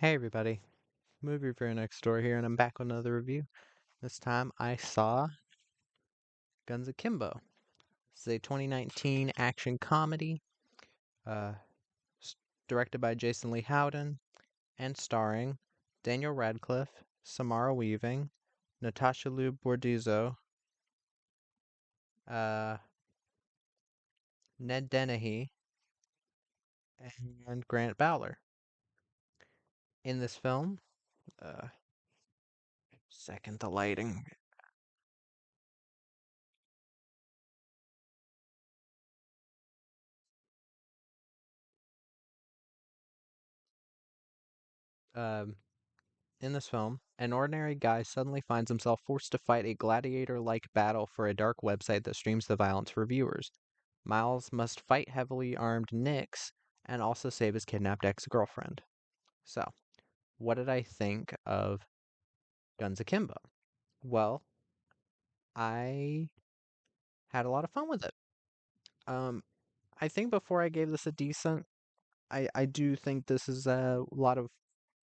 Hey everybody, movie reviewer next door here, and I'm back with another review. This time I saw Guns Akimbo. It's a 2019 action comedy, uh, directed by Jason Lee Howden and starring Daniel Radcliffe, Samara Weaving, Natasha Liu Bordizzo, uh, Ned Dennehy, and Grant Bowler. In this film, uh, second the lighting. Um, In this film, an ordinary guy suddenly finds himself forced to fight a gladiator like battle for a dark website that streams the violence for viewers. Miles must fight heavily armed Nicks and also save his kidnapped ex girlfriend. So, what did I think of Guns Akimbo? Well, I had a lot of fun with it. Um, I think before I gave this a decent, I do think this is a lot of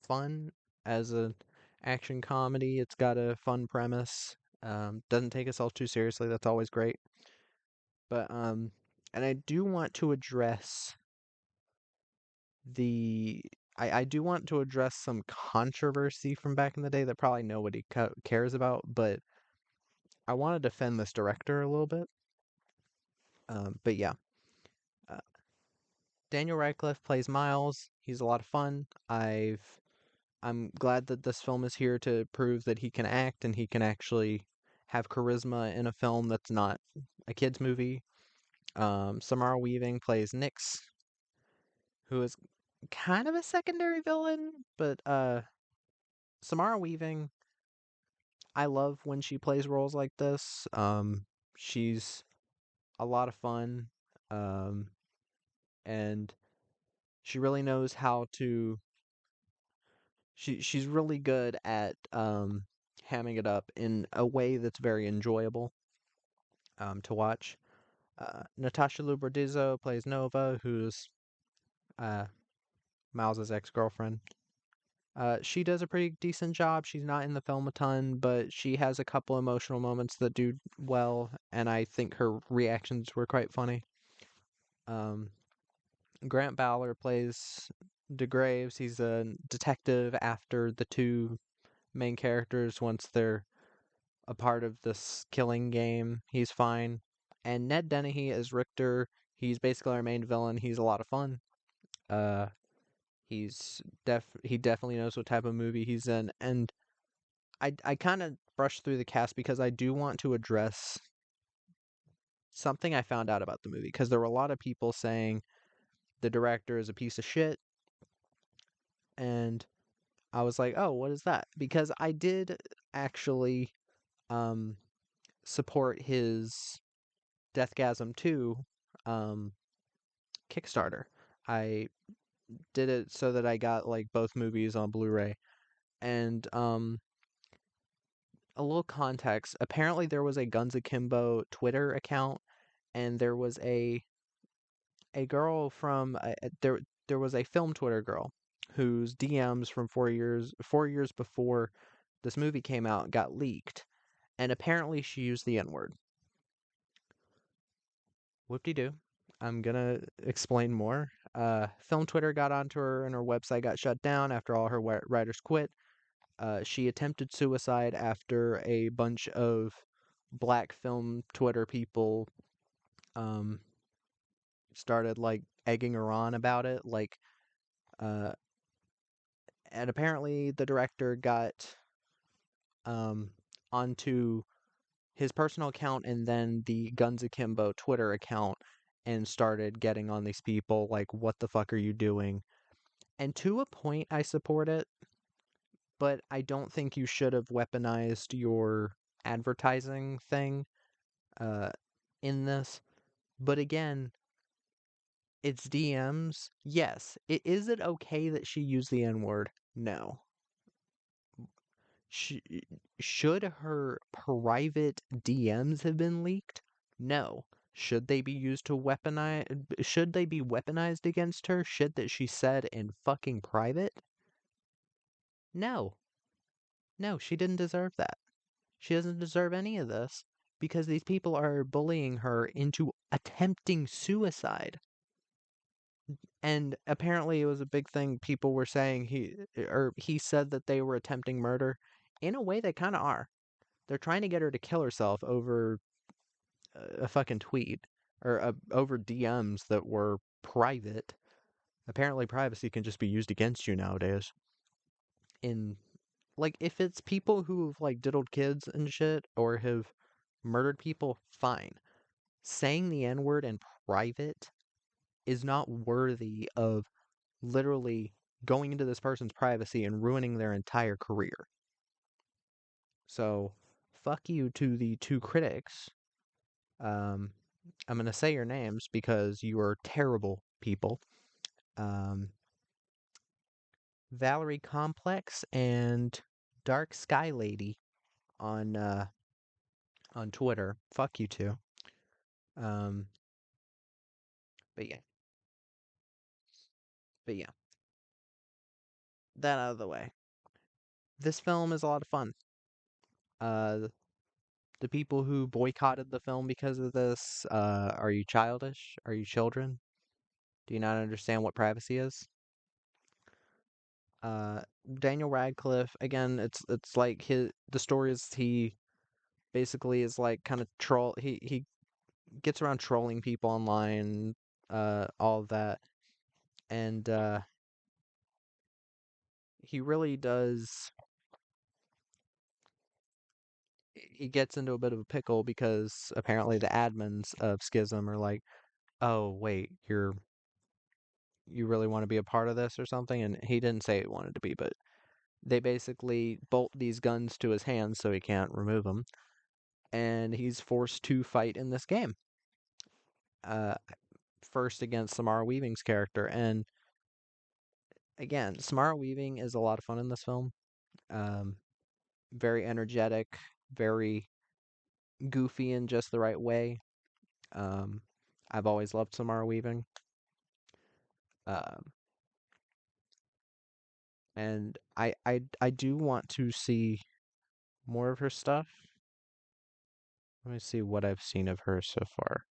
fun as an action comedy. It's got a fun premise. Doesn't take itself too seriously. That's always great. But and I do want to address the I do want to address some controversy from back in the day that probably nobody cares about, but I want to defend this director a little bit. But yeah, uh, Daniel Radcliffe plays Miles. He's a lot of fun. I'm glad that this film is here to prove that he can act and he can actually have charisma in a film that's not a kids movie. Samara Weaving plays Nyx, who is kind of a secondary villain, but Samara Weaving, I love when she plays roles like this. She's a lot of fun, um, and she really knows how to. She's really good at hamming it up in a way that's very enjoyable to watch. Natasha Liu plays Nova, who's uh, Miles's ex-girlfriend. She does a pretty decent job. She's not in the film a ton, but she has a couple emotional moments that do well, and I think her reactions were quite funny. Um, Grant Bowler plays DeGraves. He's a detective after the two main characters. Once they're a part of this killing game, he's fine. And Ned Dennehy as Richter. He's basically our main villain. He's a lot of fun. Uh, he definitely knows what type of movie he's in, and I kind of brushed through the cast because I do want to address something I found out about the movie because there were a lot of people saying the director is a piece of shit, and I was like, oh, what is that? Because I did actually um support his Deathgasm 2 um Kickstarter. I did it so that I got like both movies on Blu-ray. And a little context. Apparently there was a Guns Akimbo Twitter account and there was a girl from there was a film Twitter girl whose DMs from 4 years before this movie came out got leaked, and apparently she used the N word. Whoop-de-doo. I'm gonna explain more. Film Twitter got onto her, and her website got shut down after all her writers quit. She attempted suicide after a bunch of black film Twitter people um, started like egging her on about it. Uh, and apparently the director got um, onto his personal account and then the Guns Akimbo Twitter account and started getting on these people like, what the fuck are you doing? And to a point, I support it, but I don't think you should have weaponized your advertising thing uh, in this. But again, it's DMs. Yes. Is it okay that she used the N word? No. Sh- should her private DMs have been leaked? No. Should they be used to weaponize? Should they be weaponized against her? Shit that she said in fucking private? No, no, she didn't deserve that. She doesn't deserve any of this because these people are bullying her into attempting suicide. And apparently it was a big thing. People were saying he said that they were attempting murder. In a way, they kind of are. They're trying to get her to kill herself over a fucking tweet or over DMs that were private. Apparently, privacy can just be used against you nowadays. In like, if it's people who've like diddled kids and shit or have murdered people, fine. Saying the N word in private is not worthy of literally going into this person's privacy and ruining their entire career. So, fuck you to the two critics. Um, I'm going to say your names because you are terrible people. Um, Valerie Complex and Dark Sky Lady on Twitter. Fuck you too. Um, but yeah, but yeah, that out of the way. This film is a lot of fun. Uh, the people who boycotted the film because of this, are you childish? Are you children? Do you not understand what privacy is? Uh, Daniel Radcliffe, again, it's like the story is he basically is like kind of troll. He gets around trolling people online, all of that, and he really does. He gets into a bit of a pickle because apparently the admins of Schism are like, "Oh, wait, you really want to be a part of this or something?" And he didn't say he wanted to be, but they basically bolt these guns to his hands so he can't remove them, and he's forced to fight in this game. Uh, First against Samara Weaving's character, and again, Samara Weaving is a lot of fun in this film. Um, Very energetic, very goofy in just the right way. Um, I've always loved Samara Weaving. Um, and I do want to see more of her stuff. Let me see what I've seen of her so far.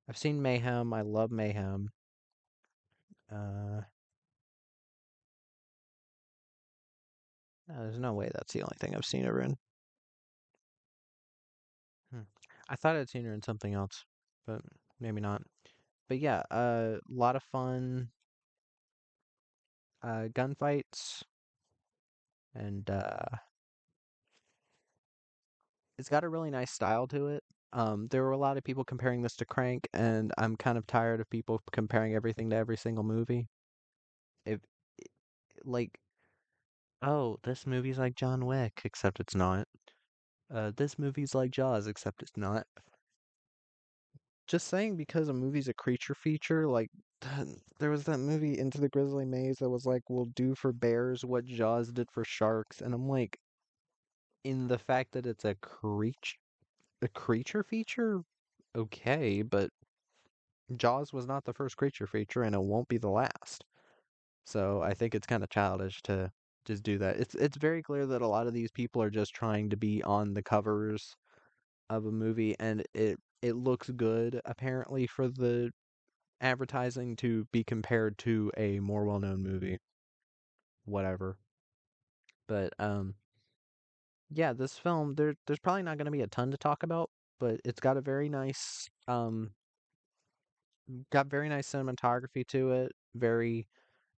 I've seen Mayhem. I love Mayhem. Uh, no, there's no way that's the only thing I've seen her in. Hmm. I thought I'd seen her in something else, but maybe not. But yeah, a lot of fun gunfights, and it's got a really nice style to it. There were a lot of people comparing this to Crank, and I'm kind of tired of people comparing everything to every single movie. If like, oh, this movie's like John Wick, except it's not. This movie's like Jaws, except it's not. Just saying because a movie's a creature feature, like there was that movie Into the Grizzly Maze that was like, "Will do for bears what Jaws did for sharks," and I'm like, in the fact that it's a creature feature, okay, but Jaws was not the first creature feature, and it won't be the last. So I think it's kind of childish to just do that. It's very clear that a lot of these people are just trying to be on the covers of a movie, and it looks good apparently for the advertising to be compared to a more well-known movie, whatever. But yeah, this film there's probably not going to be a ton to talk about, but it's got a very nice got very nice cinematography to it, very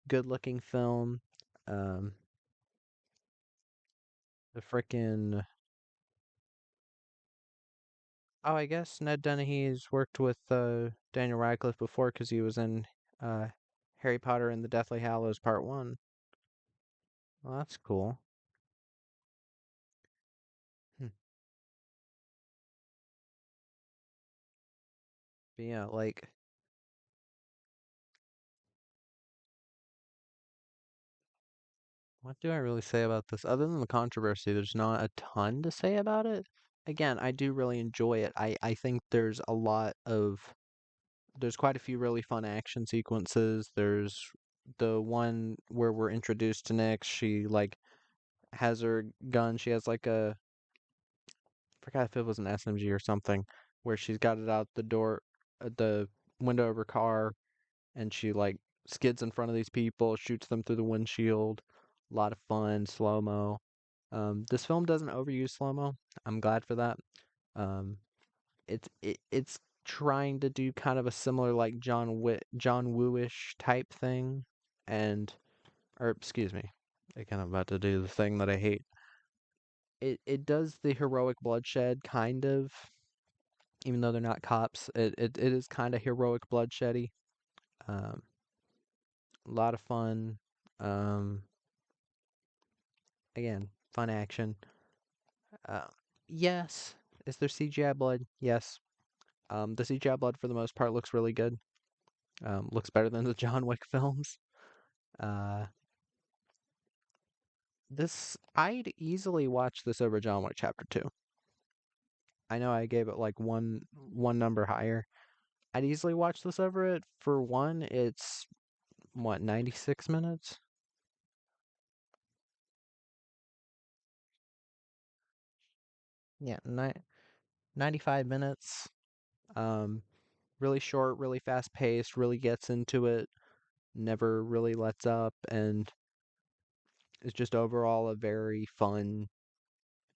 good-looking film. Um the frickin' oh, I guess Ned Dennehy's worked with Daniel Radcliffe before because he was in uh Harry Potter and the Deathly Hallows Part 1. Well, that's cool. But yeah, like, what do I really say about this? Other than the controversy, there's not a ton to say about it. Again, I do really enjoy it. I think there's quite a few really fun action sequences. There's The one where we're introduced to Nick, she like has her gun. She has like a, forgot if it was an SMG or something, where she's got it out the door, the window of her car, and she like skids in front of these people, shoots them through the windshield. A lot of fun, slow mo. This film doesn't overuse slow mo. I'm glad for that. Um, it's trying to do kind of a similar like John Woo-ish type thing, and or excuse me, I kind of about to do the thing that I hate. It does the heroic bloodshed kind of, even though they're not cops. It is kind of heroic bloodsheddy. Um, a lot of fun. Um, again, fun action. Uh, yes. Is there CGI blood? Yes. The CGI blood for the most part looks really good. Looks better than the John Wick films. Uh, this I'd easily watch this over John Wick Chapter 2. I know I gave it like one number higher. I'd easily watch this over it. For one, it's what, 96 minutes? Yeah, 95 minutes. Um, really short, really fast paced, really gets into it, never really lets up, and it's just overall a very fun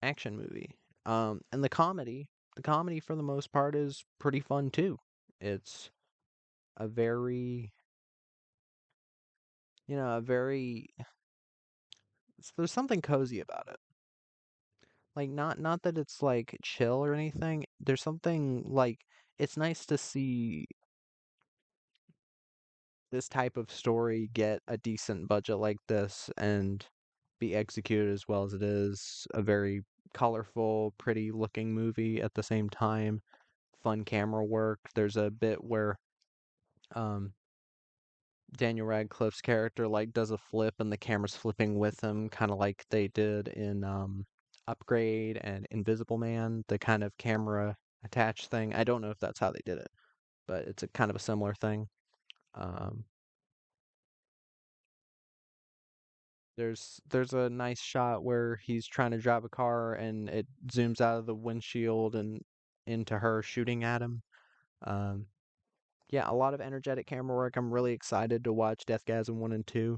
action movie. And the comedy for the most part is pretty fun too. It's a very, a very, there's something cozy about it. Like not that it's like chill or anything. There's something like it's nice to see this type of story get a decent budget like this and be executed as well as it is. A very colorful, pretty looking movie at the same time. Fun camera work. There's a bit where um Daniel Radcliffe's character like does a flip and the camera's flipping with him, kind of like they did in Upgrade and Invisible Man, the kind of camera attached thing. I don't know if that's how they did it, but it's a kind of a similar thing. Um, there's a nice shot where he's trying to drive a car and it zooms out of the windshield and into her shooting at him. Um, yeah, a lot of energetic camera work. I'm really excited to watch Deathgasm 1 and 2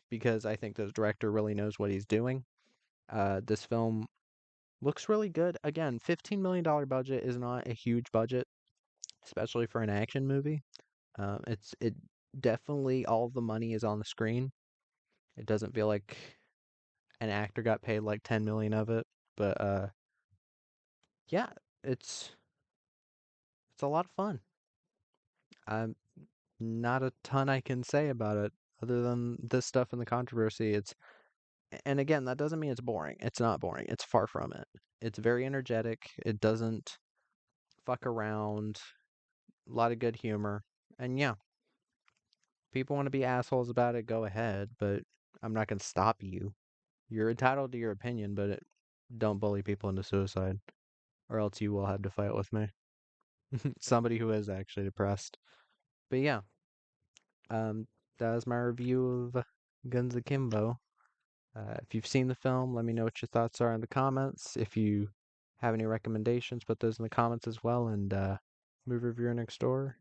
because I think the director really knows what he's doing. This film looks really good. Again, $15 million budget is not a huge budget, especially for an action movie. It definitely, all of the money is on the screen. It doesn't feel like an actor got paid like 10 million of it, but yeah, it's it's a lot of fun. I'm not a ton I can say about it other than this stuff and the controversy. And again, that doesn't mean it's boring. It's not boring. It's far from it. It's very energetic. It doesn't fuck around. A lot of good humor. And yeah, people want to be assholes about it, go ahead, but I'm not going to stop you. You're entitled to your opinion, but don't bully people into suicide, or else you will have to fight with me. Somebody who is actually depressed. But yeah, um, that was my review of Guns Akimbo. If you've seen the film, let me know what your thoughts are in the comments. If you have any recommendations, put those in the comments as well. And movie reviewer next door.